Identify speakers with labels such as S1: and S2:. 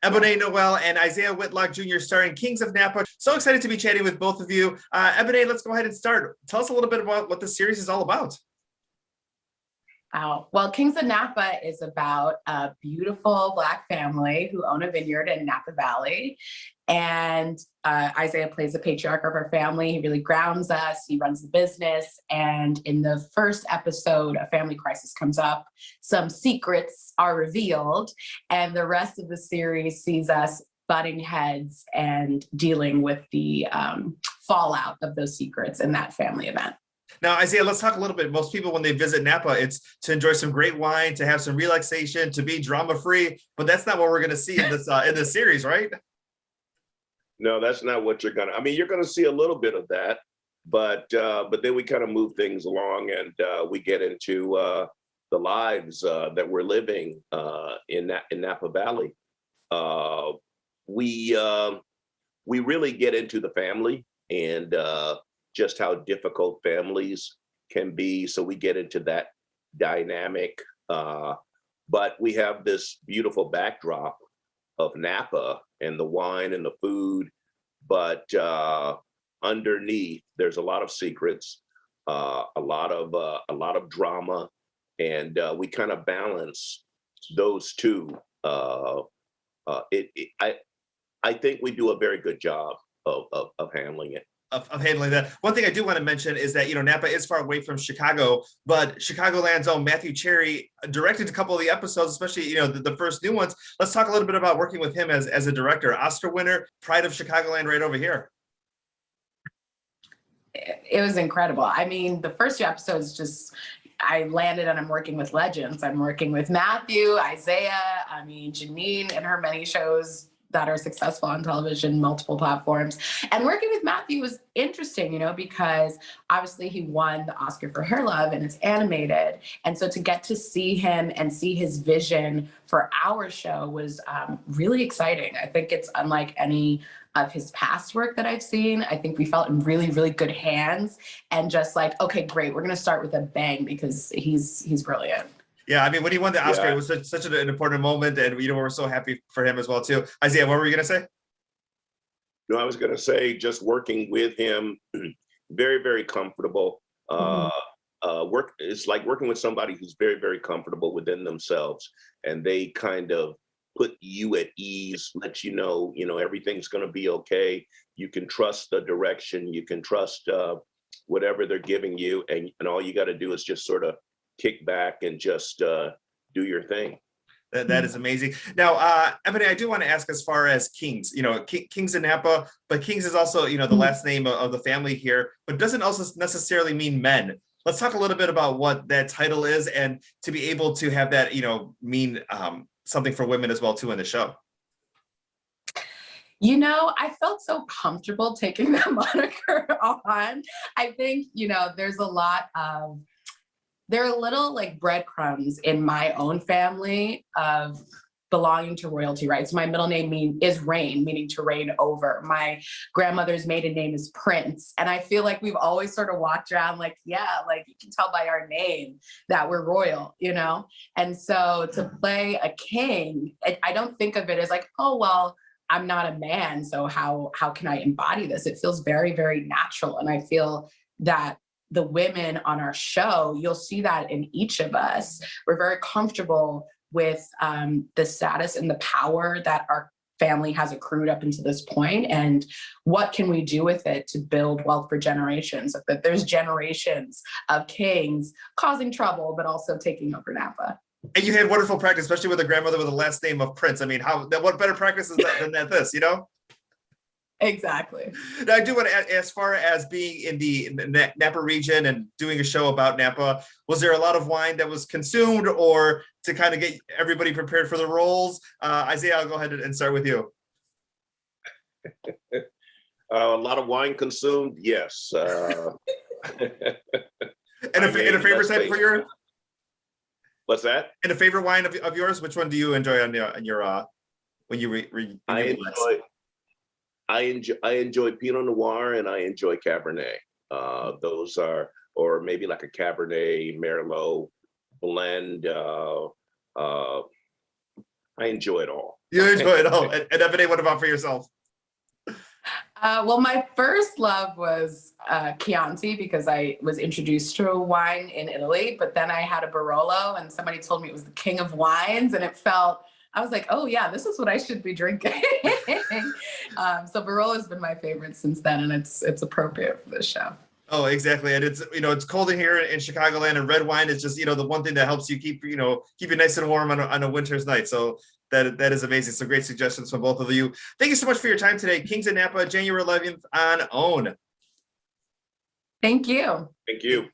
S1: Ebonee Noel and Isiah Whitlock Jr. starring Kings of Napa. So excited to be chatting with both of you. Ebonee, let's go ahead and start. Tell us a little bit about what the series is all about.
S2: Well, Kings of Napa is about a beautiful Black family who own a vineyard in Napa Valley. And Isiah plays the patriarch of our family. He really grounds us. He runs the business. And in the first episode, a family crisis comes up. Some secrets are revealed. And the rest of the series sees us butting heads and dealing with the fallout of those secrets in that family event.
S1: Now, Isiah, let's talk a little bit. Most people, when they visit Napa, it's to enjoy some great wine, to have some relaxation, to be drama-free. But that's not what we're going to see in this series, right?
S3: No, that's not what you're gonna. I mean, you're gonna see a little bit of that, but then we kind of move things along, and we get into the lives that we're living in Napa Valley. We really get into the family and just how difficult families can be. So we get into that dynamic, but we have this beautiful backdrop of Napa and the wine and the food, but underneath there's a lot of secrets, a lot of drama, and we kind of balance those two. I think we do a very good job of handling it.
S1: Of handling that. One thing I do want to mention is that, Napa is far away from Chicago, but Chicagoland's own Matthew Cherry directed a couple of the episodes, especially, the first new ones. Let's talk a little bit about working with him as a director. Oscar winner, pride of Chicagoland right over here.
S2: It was incredible. I mean, the first two episodes I landed and I'm working with legends. I'm working with Matthew, Isiah, Janine and her many shows that are successful on television, multiple platforms. And working with Matthew was interesting, because obviously he won the Oscar for Her Love and it's animated. And so to get to see him and see his vision for our show was really exciting. I think it's unlike any of his past work that I've seen. I think we felt in really, really good hands and just like, okay, great. We're going to start with a bang because he's brilliant.
S1: Yeah, when he won the Oscar, it was such an important moment, and we're so happy for him as well too. Isiah, what were you gonna say?
S3: No, I was gonna say just working with him, very, very comfortable. It's like working with somebody who's very, very comfortable within themselves, and they kind of put you at ease, let you know, everything's gonna be okay. You can trust the direction, you can trust whatever they're giving you, and all you got to do is just sort of kick back and just do your thing.
S1: That is amazing. Now, Ebonee, I do want to ask as far as Kings, Kings in Napa, but Kings is also, the last name of the family here, but doesn't also necessarily mean men. Let's talk a little bit about what that title is and to be able to have that, mean something for women as well too in the show.
S2: I felt so comfortable taking that moniker on. I think, there's a lot of there are little like breadcrumbs in my own family of belonging to royalty, right? So my middle name is Reign, meaning to reign over. My grandmother's maiden name is Prince. And I feel like we've always sort of walked around like, yeah, like you can tell by our name that we're royal, And so to play a king, I don't think of it as like, oh, well, I'm not a man, so how can I embody this? It feels very, very natural. And I feel that the women on our show, you'll see that in each of us. We're very comfortable with the status and the power that our family has accrued up until this point, and what can we do with it to build wealth for generations? That there's generations of kings causing trouble, but also taking over Napa.
S1: And you had wonderful practice, especially with a grandmother with the last name of Prince. What better practice is that than this,
S2: Exactly.
S1: Now, I do want to, as far as being in the Napa region and doing a show about Napa, was there a lot of wine that was consumed, or to kind of get everybody prepared for the roles? Isiah, I'll go ahead and start with you.
S3: A lot of wine consumed, yes.
S1: And a favorite type for your?
S3: What's that?
S1: And a favorite wine of yours? Which one do you enjoy on your when you
S3: I enjoy Pinot Noir and I enjoy Cabernet. Those are, or maybe like a Cabernet Merlot blend. I enjoy it all.
S1: You enjoy it all. And Ebonee, what about for yourself?
S2: Well, my first love was Chianti because I was introduced to a wine in Italy, but then I had a Barolo and somebody told me it was the king of wines and I was like, oh yeah, this is what I should be drinking. So Barolo has been my favorite since then and it's appropriate for this show.
S1: Oh, exactly. And it's cold in here in Chicagoland, and red wine is just, the one thing that helps you keep you nice and warm on a winter's night. So that is amazing. Some great suggestions from both of you. Thank you so much for your time today. Kings of Napa, January 11th on OWN.
S2: Thank you.
S3: Thank you.